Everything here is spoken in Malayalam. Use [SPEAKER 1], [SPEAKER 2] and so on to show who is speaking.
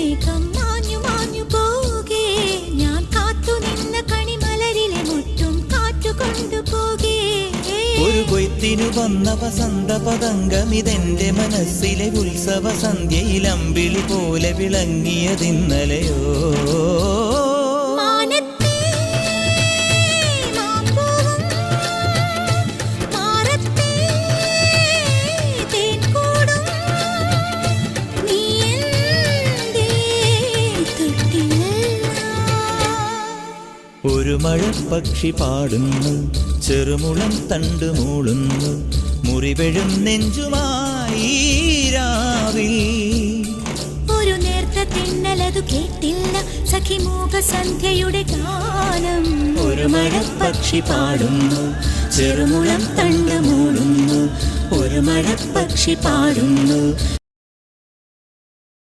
[SPEAKER 1] മേഘം മാഞ്ഞു മാഞ്ഞു പോകേ, ഞാൻ കാത്തു നിന്ന കണിമലരിലെ മുറ്റും കാറ്റു കൊണ്ടുപോകേ.
[SPEAKER 2] ഒരു കൊയ്ത്തിനു വന്ന വസന്ത പതംഗമിതെന്റെ മനസ്സിലെ ഉത്സവ സന്ധ്യയിൽ അമ്പിളി പോലെ വിളങ്ങിയതിന്നലെയോ. ഒരു മഴപ്പക്ഷി പാടുന്നു, ചെറുമുളം തണ്ട് മൂളുന്നു, മുറിവെഴും നെഞ്ചുമായി രാവിൽ.
[SPEAKER 1] ഒരു നേർത്ത തിന്നലതു കേട്ടില്ല സഖിമൂക സന്ധ്യയുടെ ഗാനം.
[SPEAKER 2] ഒരു മഴപ്പക്ഷി പാടുന്നു, ചെറുമുളം തണ്ട് മൂളുന്നു, ഒരു മഴപ്പക്ഷി പാടുന്നു,